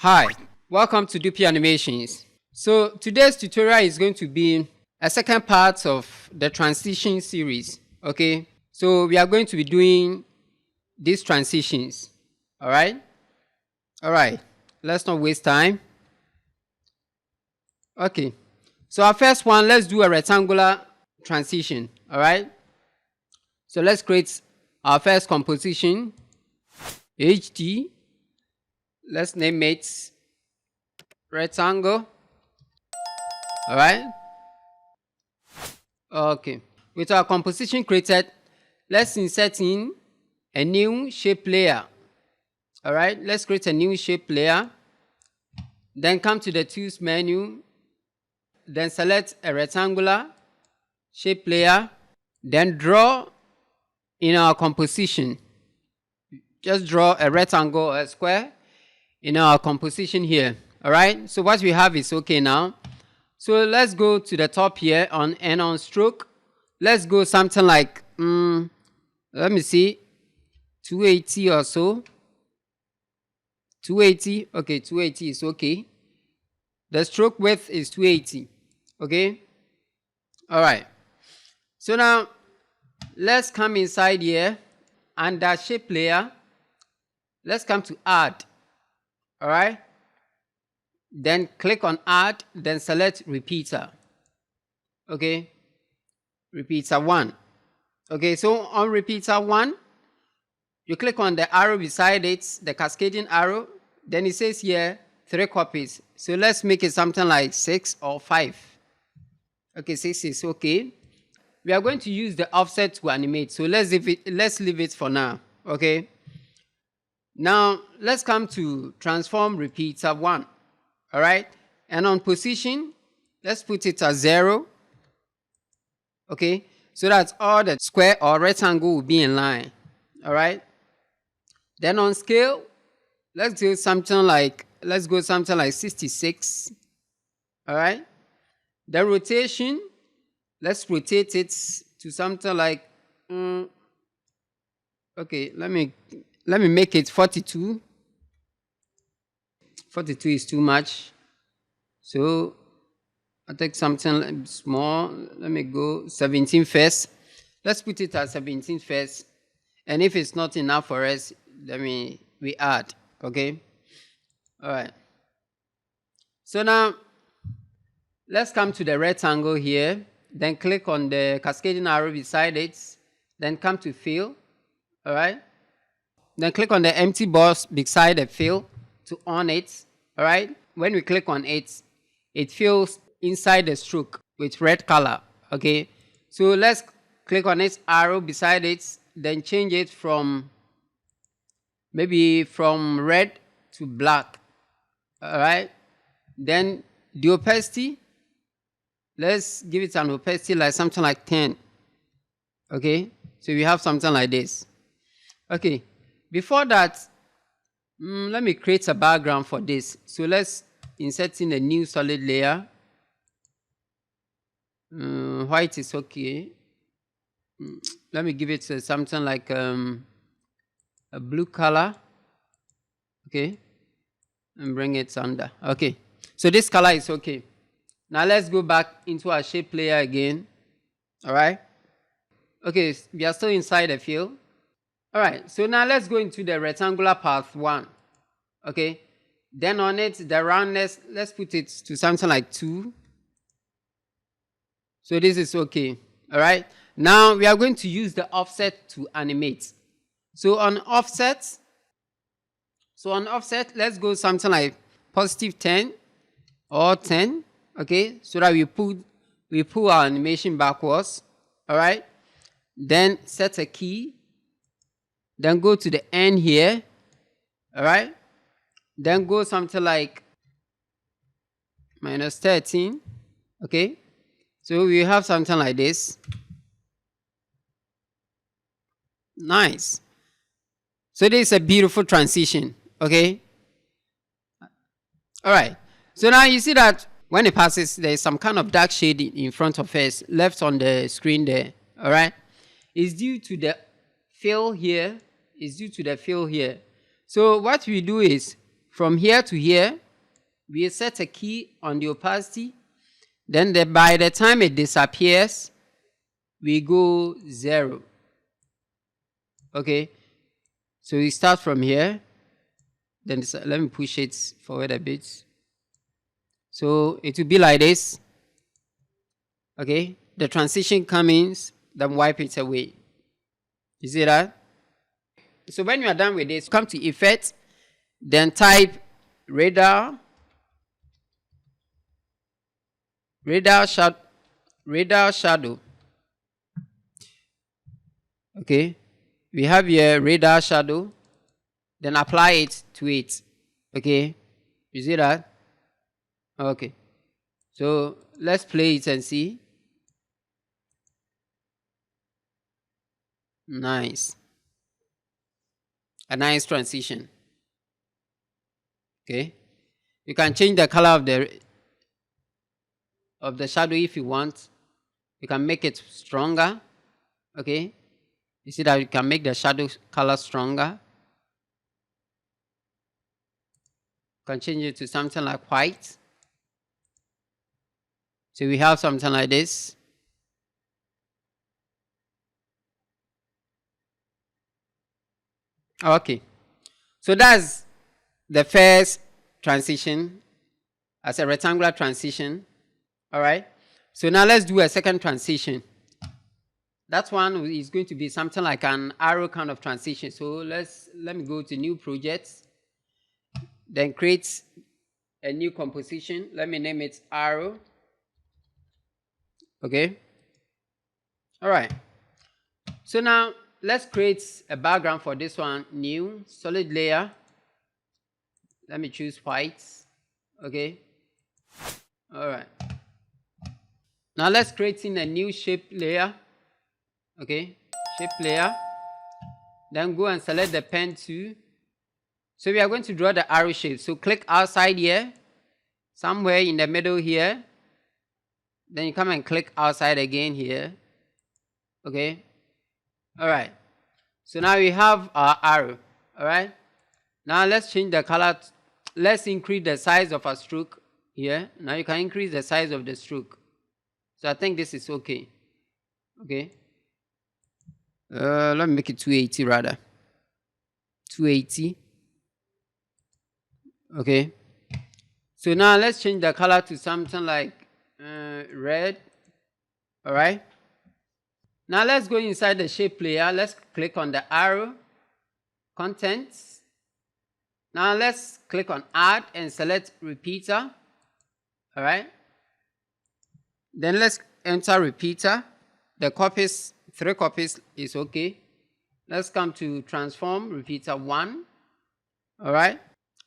Hi, welcome to Dupi Animations. So today's tutorial is going to be a second part of the transition series. Okay, so we are going to be doing these transitions. All right. Let's not waste time. Okay, so our first one, let's do a rectangular transition. All right, so let's create our first composition, HD. Let's name it rectangle. All right. Okay. With our composition created, let's insert in a new shape layer. All right. Let's create a new shape layer. Then come to the tools menu. Then select a rectangular shape layer. Then draw in our composition. Just draw a rectangle or a square in our composition here. All right. So what we have is okay now. So let's go to the top here and on stroke. Let's go something like, let me see, 280 or so. 280, okay, 280 is okay. The stroke width is 280, okay? All right. So now, let's come inside here, under shape layer. Let's come to add, all right? Then click on add, then select repeater. Okay, repeater 1. Okay, so on repeater 1, you click on the arrow beside it, the cascading arrow. Then it says here 3 copies. So let's make it something like 6 or 5. Okay, 6 is okay. We are going to use the offset to animate. So let's leave it for now. Okay. Now let's come to transform repeater 1. All right, and on position, let's put it at 0. Okay, so that all the square or rectangle will be in line. All right. Then on scale, let's go something like 66. All right. Then rotation, let's rotate it to something like okay. Let me make it 42. 42 is too much. So I'll take something small. Let me go 17 first. Let's put it at 17 first. And if it's not enough for us, we add. Okay. All right. So now let's come to the rectangle here. Then click on the cascading arrow beside it. Then come to fill. All right. Then click on the empty box beside the fill to on it. All right. When we click on it, it fills inside the stroke with red color. Okay. So let's click on its arrow beside it, then change it from maybe from red to black. All right. Then the opacity, let's give it an opacity like something like 10. Okay. So we have something like this. Okay. Before that, let me create a background for this. So let's insert in a new solid layer. White is okay. Let me give it something like a blue color. Okay. And bring it under. Okay. So this color is okay. Now let's go back into our shape layer again. All right. Okay. We are still inside the fill. All right, so now let's go into the rectangular path 1. Okay, then on it, the roundness, let's put it to something like 2. So this is okay. All right, now we are going to use the offset to animate. So on offset, let's go something like positive 10 or 10. Okay, so that we pull our animation backwards. All right, then set a key. Then go to the end here. All right. Then go something like minus 13. Okay. So we have something like this. Nice. So this is a beautiful transition. Okay. All right. So now you see that when it passes, there's some kind of dark shade in front of us, left on the screen there. All right. It's due to the fill here. So what we do is from here to here, we set a key on the opacity. Then by the time it disappears, we go 0. Okay, so we start from here. Then let me push it forward a bit. So it will be like this. Okay, the transition comes, then wipe it away. You see that? So when you are done with this, come to Effect, then type radar shadow. Okay, we have here radar shadow, then apply it to it. Okay, you see that? Okay, so let's play it and see. Nice, a nice transition. Okay, you can change the color of the shadow if you want. You can make it stronger. Okay, you see that you can make the shadow color stronger. You can change it to something like white. So we have something like this. Okay, so that's the first transition as a rectangular transition. All right, so now let's do a second transition. That one is going to be something like an arrow kind of transition. So let me go to new projects, then create a new composition. Let me name it arrow. Okay, all right, so now let's create a background for this one. New solid layer. Let me choose white. Okay, all right, now let's create in a new shape layer. Okay, shape layer, then go and select the pen tool. So we are going to draw the arrow shape. So click outside here, somewhere in the middle here, then you come and click outside again here. Okay, all right, so now we have our arrow. All right, now let's change the color. Let's increase the size of our stroke here. Now you can increase the size of the stroke. So I think this is okay. Okay, let me make it 280 rather. 280. Okay, so now let's change the color to something like red. All right, now let's go inside the shape layer. Let's click on the arrow, contents. Now let's click on add and select repeater. All right, then let's enter repeater. The copies, 3 copies is okay. Let's come to transform repeater 1. All right,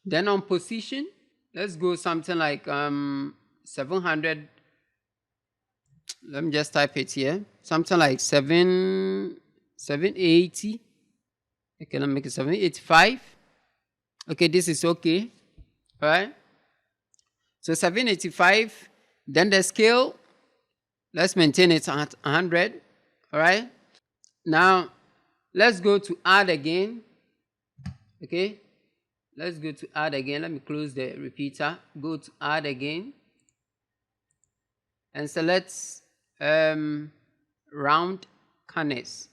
then on position, let's go something like 700. Let me just type it here. Something like 780. Okay, let me make it 785. Okay, this is okay. All right, so 785. Then the scale, let's maintain it at 100. All right, now let's go to add again. Okay, let's go to add again. Let me close the repeater. Go to add again and select round corners.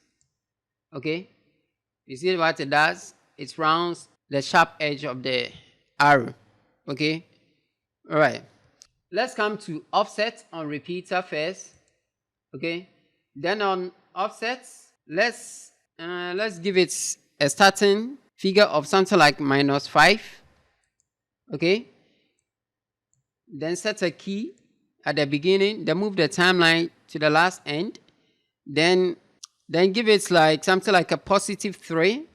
Okay, you see what it does? It rounds the sharp edge of the arrow. Okay, all right, let's come to offset on repeater first. Okay, then on offsets, let's give it a starting figure of something like -5. Okay, then set a key at the beginning, then move the timeline to the last end, then give it like something like a +3.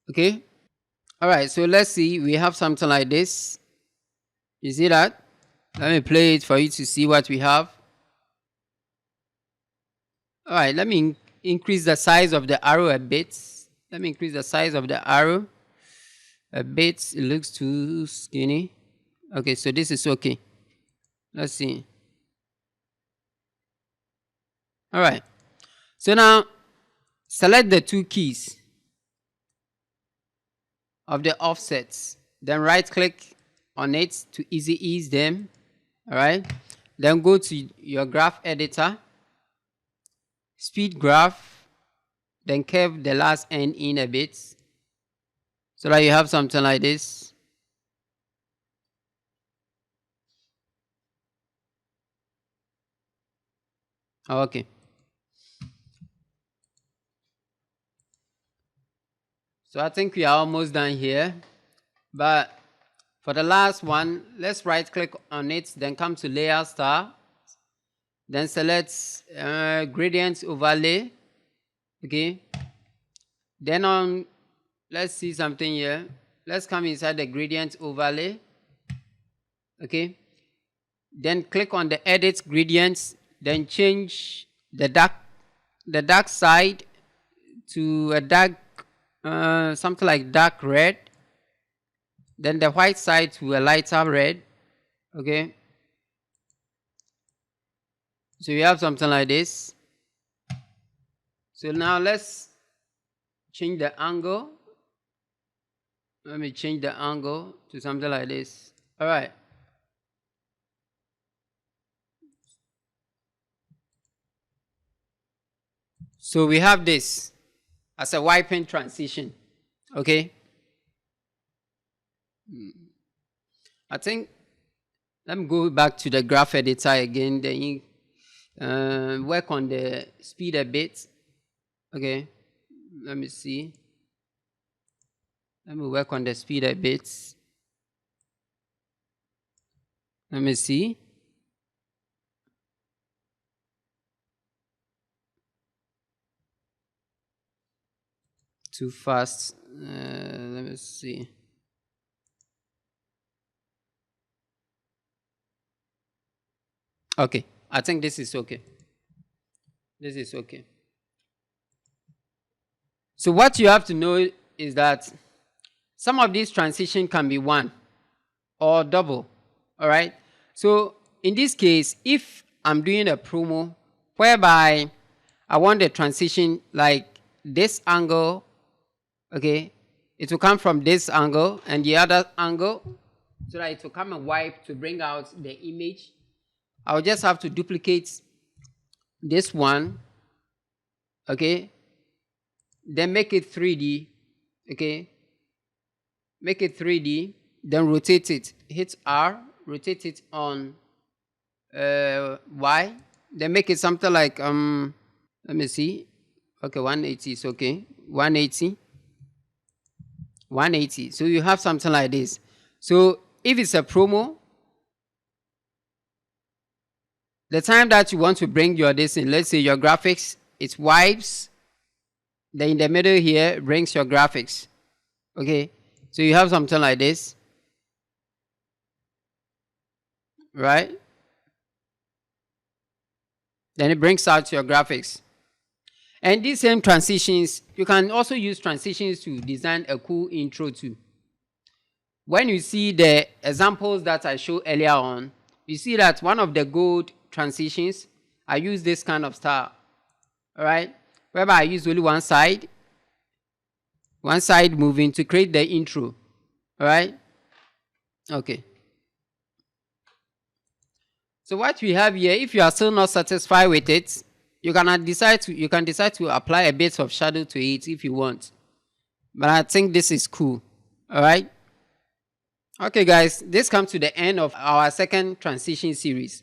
Okay, all right, so let's see, we have something like this. You see that? Let me play it for you to see what we have. All right, let me increase the size of the arrow a bit. Let me increase the size of the arrow a bit. It looks too skinny. Okay, so this is okay. Let's see. All right, so now select the 2 keys of the offsets. then right click on it to easy ease them. All right, then go to your graph editor, speed graph, then curve the last end in a bit so that you have something like this. Okay. So I think we are almost done here. But for the last one, let's right click on it, then come to layer star, then select gradient overlay. Okay. Then let's see something here. Let's come inside the gradient overlay. Okay. Then click on the edit gradients, then change the dark side to a dark something like dark red, then the white side to a lighter red. Okay, so you have something like this. So now let's change the angle. Let me change the angle to something like this. All right. So we have this as a wiping transition. Okay. I think let me go back to the graph editor again. Then work on the speed a bit. Okay. Let me see. Let me work on the speed a bit. Let me see. Too fast. Let me see. Okay, I think this is okay. This is okay. So what you have to know is that some of these transitions can be one or double. All right. So in this case, if I'm doing a promo whereby I want the transition like this angle, okay, it will come from this angle and the other angle so that it will come and wipe to bring out the image. I'll just have to duplicate this one, okay, then make it 3D, okay, make it 3D, then rotate it, hit R, rotate it on Y, then make it something like, let me see, okay, 180 is okay, 180, 180, so you have something like this. So if it's a promo, the time that you want to bring your this in, let's say your graphics, it wipes, then in the middle here brings your graphics. Okay, so you have something like this, right? Then it brings out your graphics. And these same transitions, you can also use transitions to design a cool intro too. When you see the examples that I showed earlier on, you see that one of the gold transitions, I use this kind of style, all right, whereby I use only one side moving to create the intro, all right. Okay, so what we have here, if you are still not satisfied with it, you can decide to apply a bit of shadow to it if you want, but I think this is cool, all right. Okay guys, this comes to the end of our second transition series.